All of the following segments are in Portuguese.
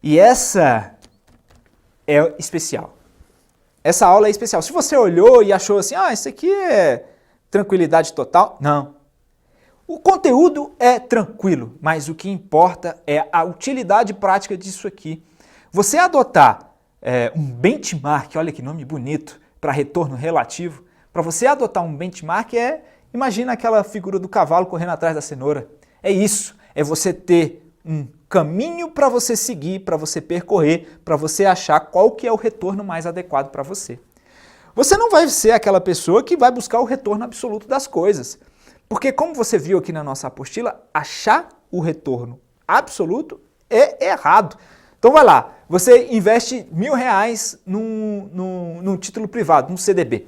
E essa é especial. Essa aula é especial. Se você olhou e achou assim, isso aqui é tranquilidade total, não. O conteúdo é tranquilo, mas o que importa é a utilidade prática disso aqui. Você adotar um benchmark, olha que nome bonito, para retorno relativo. Para você adotar um benchmark imagina aquela figura do cavalo correndo atrás da cenoura. É isso, é você ter um caminho para você seguir, para você percorrer, para você achar qual que é o retorno mais adequado para você. Você não vai ser aquela pessoa que vai buscar o retorno absoluto das coisas. Porque como você viu aqui na nossa apostila, achar o retorno absoluto é errado. Então vai lá, você investe R$1.000 num título privado, num CDB.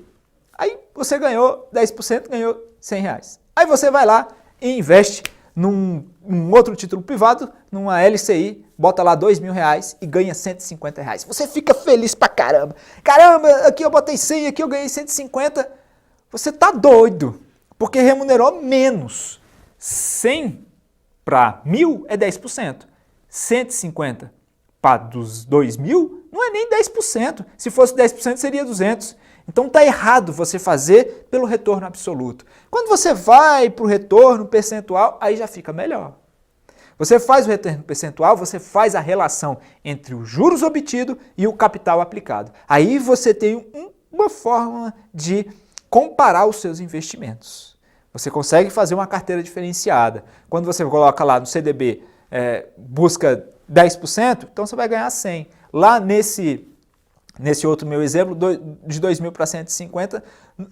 Aí você ganhou 10%, ganhou R$100. Aí você vai lá e investe num outro título privado, numa LCI, bota lá R$2.000 e ganha R$150. Você fica feliz pra caramba. Caramba, aqui eu botei 100, aqui eu ganhei 150. Você tá doido, porque remunerou menos. 100 para 1.000 é 10%. 150 para dos 2.000 não é nem 10%. Se fosse 10% seria 200. Então está errado você fazer pelo retorno absoluto. Quando você vai para o retorno percentual, aí já fica melhor. Você faz o retorno percentual, você faz a relação entre os juros obtidos e o capital aplicado. Aí você tem uma forma de comparar os seus investimentos. Você consegue fazer uma carteira diferenciada. Quando você coloca lá no CDB, busca 10%, então você vai ganhar 100. Lá nesse outro meu exemplo, de 2.000 para 150,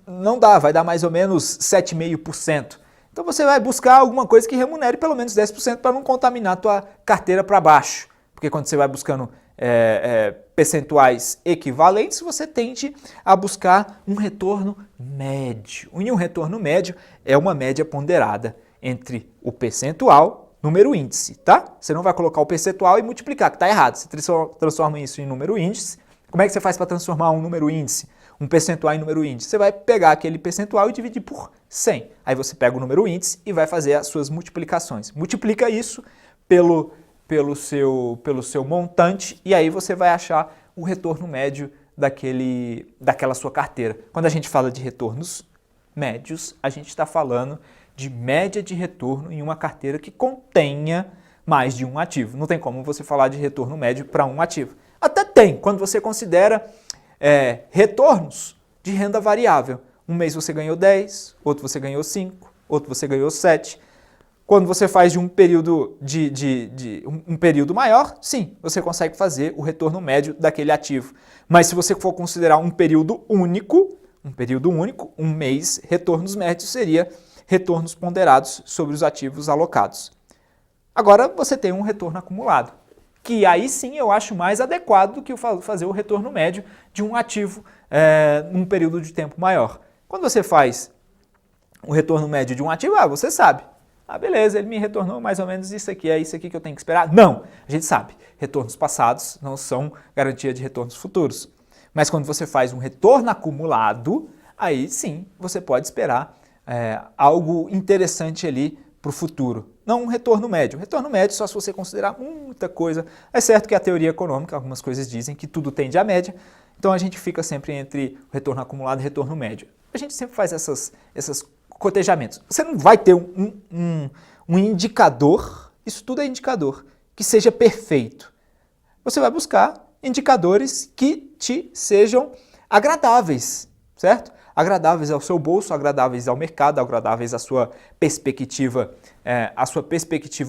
não dá, vai dar mais ou menos 7,5%. Então você vai buscar alguma coisa que remunere pelo menos 10% para não contaminar a tua carteira para baixo. Porque quando você vai buscando percentuais equivalentes, você tende a buscar um retorno médio. E um retorno médio é uma média ponderada entre o percentual, número índice, tá? Você não vai colocar o percentual e multiplicar, que está errado. Você transforma isso em número índice. Como é que você faz para transformar um número índice, um percentual em número índice? Você vai pegar aquele percentual e dividir por 100. Aí você pega o número índice e vai fazer as suas multiplicações. Multiplica isso pelo seu montante e aí você vai achar o retorno médio daquela sua carteira. Quando a gente fala de retornos médios, a gente está falando de média de retorno em uma carteira que contenha mais de um ativo. Não tem como você falar de retorno médio para um ativo. Até tem, quando você considera retornos de renda variável. Um mês você ganhou 10, outro você ganhou 5, outro você ganhou 7. Quando você faz de um período um período maior, sim, você consegue fazer o retorno médio daquele ativo. Mas se você for considerar um período único, um mês, retornos médios seria retornos ponderados sobre os ativos alocados. Agora você tem um retorno acumulado, que aí sim eu acho mais adequado do que fazer o retorno médio de um ativo num período de tempo maior. Quando você faz o retorno médio de um ativo, você sabe. Beleza, ele me retornou mais ou menos isso aqui, é isso aqui que eu tenho que esperar? Não, a gente sabe, retornos passados não são garantia de retornos futuros. Mas quando você faz um retorno acumulado, aí sim você pode esperar algo interessante ali para o futuro. Não um retorno médio. Retorno médio só se você considerar muita coisa. É certo que a teoria econômica, algumas coisas dizem que tudo tende à média, então a gente fica sempre entre o retorno acumulado e o retorno médio. A gente sempre faz essas cotejamentos. Você não vai ter um indicador, isso tudo é indicador, que seja perfeito. Você vai buscar indicadores que te sejam agradáveis, certo? Agradáveis ao seu bolso, agradáveis ao mercado, agradáveis à sua perspectiva,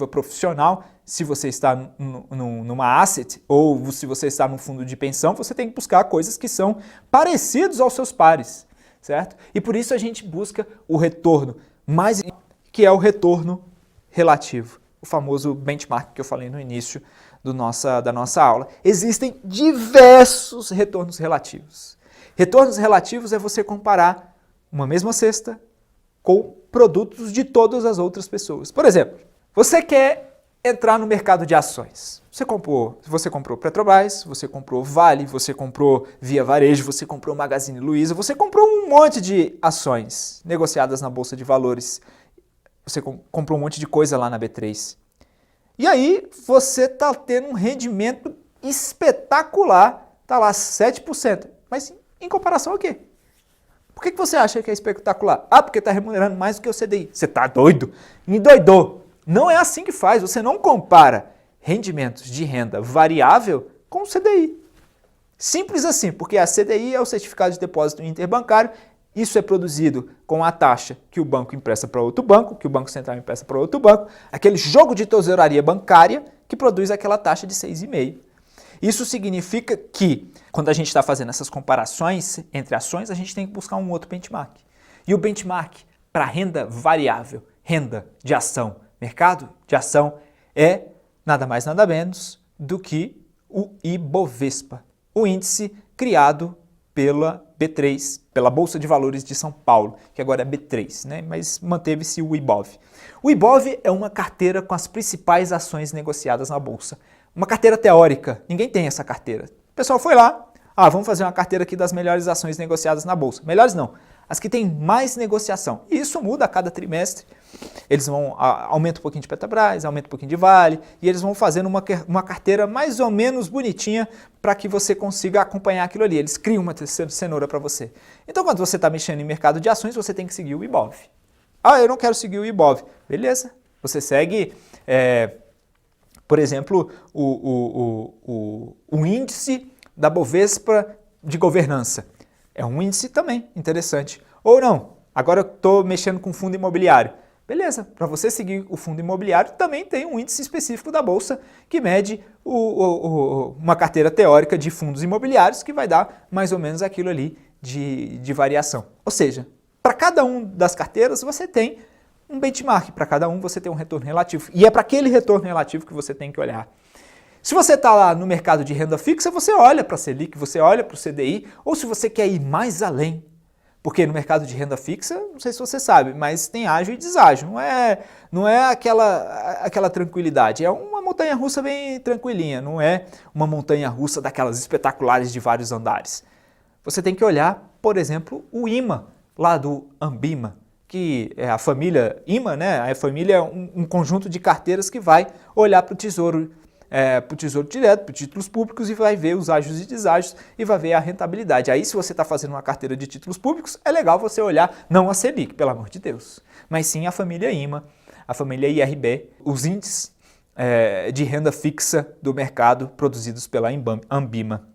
profissional. Se você está numa asset ou se você está num fundo de pensão, você tem que buscar coisas que são parecidas aos seus pares, certo? E por isso a gente busca o retorno mais, que é o retorno relativo, o famoso benchmark que eu falei no início da nossa aula. Existem diversos retornos relativos. Retornos relativos é você comparar uma mesma cesta com produtos de todas as outras pessoas. Por exemplo, você quer entrar no mercado de ações. Você comprou Petrobras, você comprou Vale, você comprou Via Varejo, você comprou Magazine Luiza, você comprou um monte de ações negociadas na Bolsa de Valores. Você comprou um monte de coisa lá na B3. E aí você está tendo um rendimento espetacular, está lá 7%. Mas em comparação ao quê? Por que você acha que é espetacular? Ah, porque está remunerando mais do que o CDI. Você está doido? Endoidou. Não é assim que faz. Você não compara rendimentos de renda variável com o CDI. Simples assim, porque a CDI é o Certificado de Depósito Interbancário. Isso é produzido com a taxa que o banco empresta para outro banco, que o Banco Central empresta para outro banco, aquele jogo de tesouraria bancária que produz aquela taxa de 6,5%. Isso significa que, quando a gente está fazendo essas comparações entre ações, a gente tem que buscar um outro benchmark. E o benchmark para renda variável, renda de ação, mercado de ação, é nada mais nada menos do que o Ibovespa, o índice criado pela B3, pela Bolsa de Valores de São Paulo, que agora é B3, né? Mas manteve-se o IBOV. O IBOV é uma carteira com as principais ações negociadas na Bolsa. Uma carteira teórica, ninguém tem essa carteira. O pessoal foi lá, vamos fazer uma carteira aqui das melhores ações negociadas na Bolsa. Melhores não, as que têm mais negociação. E isso muda a cada trimestre. Eles vão, aumenta um pouquinho de Petrobras, aumenta um pouquinho de Vale, e eles vão fazendo uma carteira mais ou menos bonitinha para que você consiga acompanhar aquilo ali. Eles criam uma cenoura para você. Então, quando você está mexendo em mercado de ações, você tem que seguir o IBOV. Eu não quero seguir o IBOV. Beleza, você segue... por exemplo, o índice da Bovespa de governança. É um índice também interessante. Ou não, agora eu estou mexendo com fundo imobiliário. Beleza, para você seguir o fundo imobiliário também tem um índice específico da Bolsa que mede uma carteira teórica de fundos imobiliários que vai dar mais ou menos aquilo ali de variação. Ou seja, para cada uma das carteiras você tem um benchmark, para cada um você tem um retorno relativo. E é para aquele retorno relativo que você tem que olhar. Se você está lá no mercado de renda fixa, você olha para a Selic, você olha para o CDI, ou se você quer ir mais além, porque no mercado de renda fixa, não sei se você sabe, mas tem ágio e deságio, não é aquela tranquilidade, é uma montanha-russa bem tranquilinha, não é uma montanha-russa daquelas espetaculares de vários andares. Você tem que olhar, por exemplo, o IMA, lá do Ambima, que é a família IMA, né? A família é um conjunto de carteiras que vai olhar para o Tesouro Direto, para títulos públicos e vai ver os ágios e deságios e vai ver a rentabilidade. Aí, se você está fazendo uma carteira de títulos públicos, é legal você olhar não a Selic, pelo amor de Deus, mas sim a família IMA, a família IRB, os índices de renda fixa do mercado produzidos pela Ambima.